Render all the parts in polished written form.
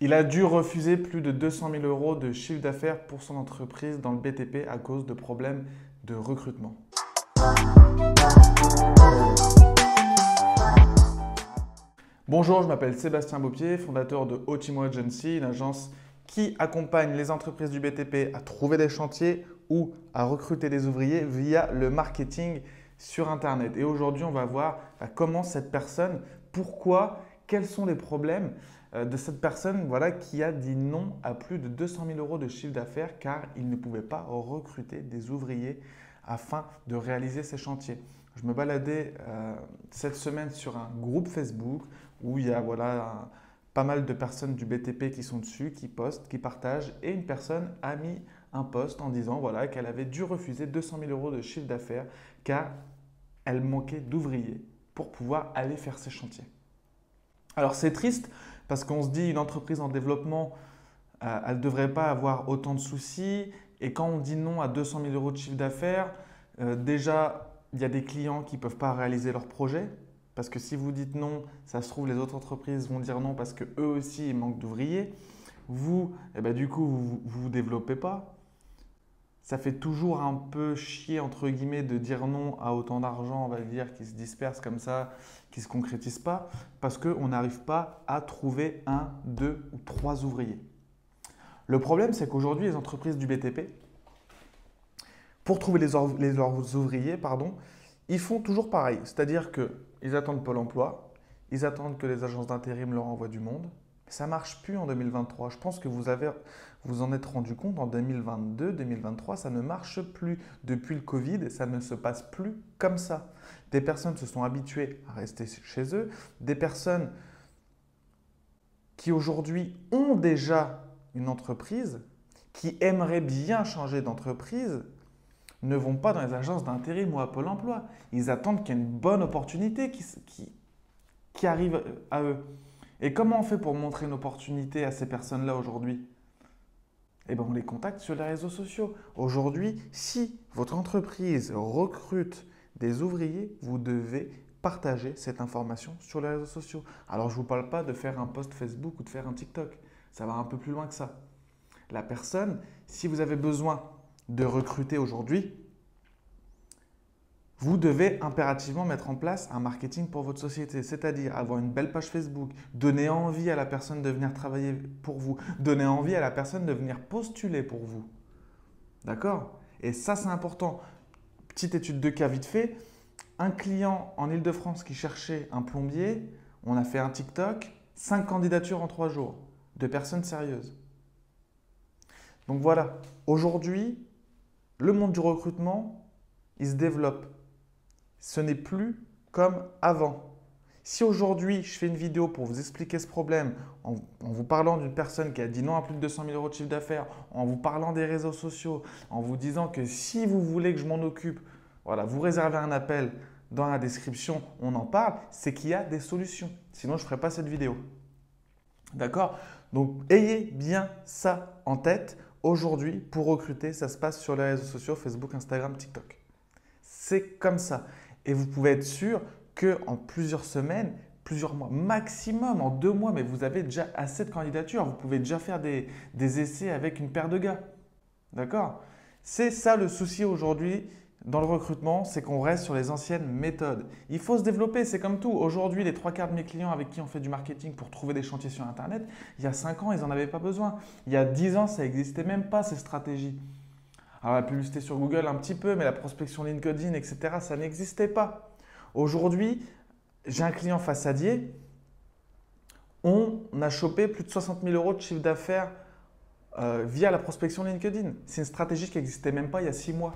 Il a dû refuser plus de 200 000 euros de chiffre d'affaires pour son entreprise dans le BTP à cause de problèmes de recrutement. Bonjour, je m'appelle Sébastien Beaupier, fondateur de Otimo Agency, une agence qui accompagne les entreprises du BTP à trouver des chantiers ou à recruter des ouvriers via le marketing sur Internet. Et aujourd'hui, on va voir comment cette personne, pourquoi, quels sont les problèmes de cette personne qui a dit non à plus de 200 000 euros de chiffre d'affaires car il ne pouvait pas recruter des ouvriers afin de réaliser ces chantiers. Je me baladais cette semaine sur un groupe Facebook où il y a pas mal de personnes du BTP qui sont dessus, qui postent, qui partagent. Et une personne a mis un post en disant qu'elle avait dû refuser 200 000 euros de chiffre d'affaires car elle manquait d'ouvriers pour pouvoir aller faire ses chantiers. Alors c'est triste parce qu'on se dit une entreprise en développement, elle ne devrait pas avoir autant de soucis. Et quand on dit non à 200 000 euros de chiffre d'affaires, déjà, il y a des clients qui ne peuvent pas réaliser leur projet. Parce que si vous dites non, ça se trouve, les autres entreprises vont dire non parce qu'eux aussi, ils manquent d'ouvriers. Vous, du coup, vous ne vous développez pas. Ça fait toujours un peu chier, entre guillemets, de dire non à autant d'argent, on va dire, qui se disperse comme ça, qui ne se concrétise pas, parce qu'on n'arrive pas à trouver 1, 2 ou 3 ouvriers. Le problème, c'est qu'aujourd'hui, les entreprises du BTP, pour trouver leurs ouvriers, ils font toujours pareil. C'est-à-dire qu'ils attendent Pôle emploi, ils attendent que les agences d'intérim leur envoient du monde. Ça ne marche plus en 2023. Je pense que vous en êtes rendu compte en 2022, 2023, ça ne marche plus. Depuis le Covid, ça ne se passe plus comme ça. Des personnes se sont habituées à rester chez eux. Des personnes qui aujourd'hui ont déjà une entreprise, qui aimeraient bien changer d'entreprise, ne vont pas dans les agences d'intérim ou à Pôle emploi. Ils attendent qu'il y ait une bonne opportunité qui arrive à eux. Et comment on fait pour montrer une opportunité à ces personnes-là aujourd'hui? On les contacte sur les réseaux sociaux. Aujourd'hui, si votre entreprise recrute des ouvriers, vous devez partager cette information sur les réseaux sociaux. Alors, je ne vous parle pas de faire un post Facebook ou de faire un TikTok. Ça va un peu plus loin que ça. La personne, si vous avez besoin de recruter aujourd'hui, vous devez impérativement mettre en place un marketing pour votre société, c'est-à-dire avoir une belle page Facebook, donner envie à la personne de venir travailler pour vous, donner envie à la personne de venir postuler pour vous. D'accord? Et ça, c'est important. Petite étude de cas vite fait. Un client en Île-de-France qui cherchait un plombier, on a fait un TikTok, 5 candidatures en 3 jours de personnes sérieuses. Donc voilà, aujourd'hui, le monde du recrutement, il se développe. Ce n'est plus comme avant. Si aujourd'hui, je fais une vidéo pour vous expliquer ce problème, en vous parlant d'une personne qui a dit non à plus de 200 000 euros de chiffre d'affaires, en vous parlant des réseaux sociaux, en vous disant que si vous voulez que je m'en occupe, vous réservez un appel dans la description, on en parle, c'est qu'il y a des solutions. Sinon, je ne ferai pas cette vidéo. D'accord? Donc, ayez bien ça en tête. Aujourd'hui, pour recruter, ça se passe sur les réseaux sociaux, Facebook, Instagram, TikTok. C'est comme ça. Et vous pouvez être sûr qu'en plusieurs semaines, plusieurs mois, maximum en 2 mois, mais vous avez déjà assez de candidatures. Vous pouvez déjà faire des essais avec une paire de gars. D'accord? C'est ça le souci aujourd'hui dans le recrutement, c'est qu'on reste sur les anciennes méthodes. Il faut se développer, c'est comme tout. Aujourd'hui, les 3 quarts de mes clients avec qui on fait du marketing pour trouver des chantiers sur Internet, il y a 5 ans, ils n'en avaient pas besoin. Il y a 10 ans, ça n'existait même pas ces stratégies. Alors la publicité sur Google un petit peu, mais la prospection LinkedIn, etc., ça n'existait pas. Aujourd'hui, j'ai un client façadier, on a chopé plus de 60 000 euros de chiffre d'affaires via la prospection LinkedIn. C'est une stratégie qui n'existait même pas il y a 6 mois.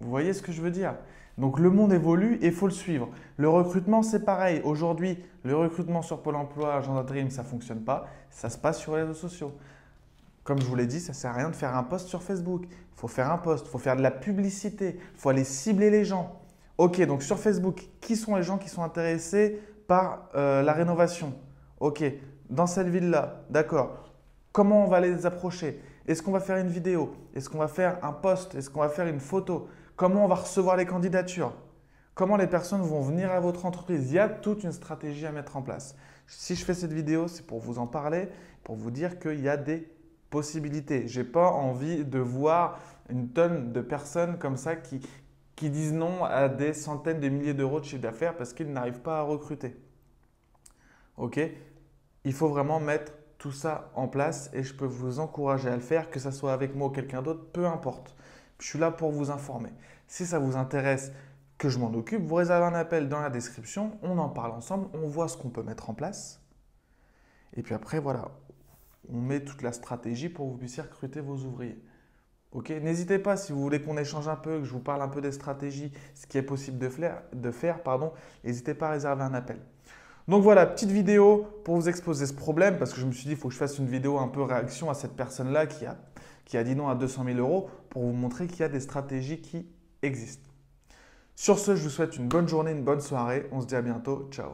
Vous voyez ce que je veux dire? Donc le monde évolue et il faut le suivre. Le recrutement, c'est pareil. Aujourd'hui, le recrutement sur Pôle emploi, agent d'intérim, ça ne fonctionne pas. Ça se passe sur les réseaux sociaux. Comme je vous l'ai dit, ça ne sert à rien de faire un post sur Facebook. Il faut faire un post, il faut faire de la publicité, il faut aller cibler les gens. Ok, donc sur Facebook, qui sont les gens qui sont intéressés par la rénovation? Ok, dans cette ville-là, d'accord. Comment on va les approcher? Est-ce qu'on va faire une vidéo? Est-ce qu'on va faire un post? Est-ce qu'on va faire une photo? Comment on va recevoir les candidatures? Comment les personnes vont venir à votre entreprise? Il y a toute une stratégie à mettre en place. Si je fais cette vidéo, c'est pour vous en parler, pour vous dire qu'il y a des possibilités. Je n'ai pas envie de voir une tonne de personnes comme ça qui disent non à des centaines de milliers d'euros de chiffre d'affaires parce qu'ils n'arrivent pas à recruter. Ok? Il faut vraiment mettre tout ça en place et je peux vous encourager à le faire, que ce soit avec moi ou quelqu'un d'autre, peu importe. Je suis là pour vous informer. Si ça vous intéresse que je m'en occupe, vous réservez un appel dans la description, on en parle ensemble, on voit ce qu'on peut mettre en place. Et puis après, voilà, on met toute la stratégie pour que vous puissiez recruter vos ouvriers. Ok, n'hésitez pas si vous voulez qu'on échange un peu, que je vous parle un peu des stratégies, ce qui est possible de faire, n'hésitez pas à réserver un appel. Donc voilà, petite vidéo pour vous exposer ce problème parce que je me suis dit qu'il faut que je fasse une vidéo un peu réaction à cette personne-là qui a dit non à 200 000 euros pour vous montrer qu'il y a des stratégies qui existent. Sur ce, je vous souhaite une bonne journée, une bonne soirée. On se dit à bientôt. Ciao.